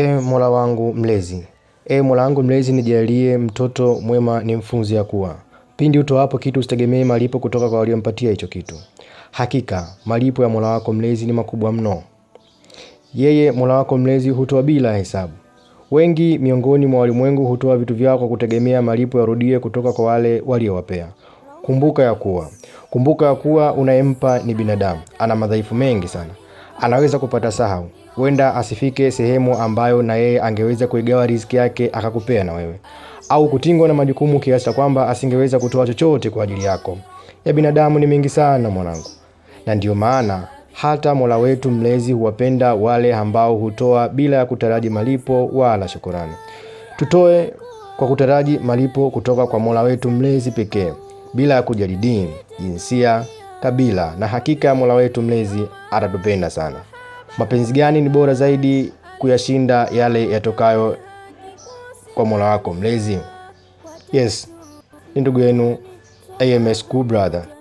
Mola wangu mlezi. Mola wangu mlezi, nijalie mtoto mwema ni mfunzi ya kuwa. Pindi utoapo kitu usitegemee malipo kutoka kwa waliompatia hicho kitu. Hakika malipo ya Mola wako mlezi ni makubwa mno. Yeye Mola wako mlezi hutoa bila hesabu. Wengi miongoni mwa walimwengu hutoa vitu vyao kwa kutegemea malipo yarudie kutoka kwa wale waliowapea. Kumbuka ya kuwa unayempa ni binadamu. Ana madhaifu mengi sana. Anaweza kupata sahau. Huenda asifike sehemu ambayo na yeye angeweza kuigawa riziki yake akakupea na wewe. Au kutingwa na majukumu kiasi kwamba asingeweza kutoa chochote kwa ajili yako. Ya binadamu ni mengi sana mwanangu. Na ndio maana hata Mola wetu mlezi huwapenda wale ambao hutoa bila ya kutaraji malipo wala shukrani. Tutoe kwa kutaraji malipo kutoka kwa Mola wetu mlezi pekee, bila ya kujali dini, jinsia, kabila, na hakika Mola wetu mlezi atatupenda sana. Mapenzi gani ni bora zaidi kuyashinda yale yatokayo kwa Mola wako mlezi? Yes, ni ndugu yenu AMS Cool Brother.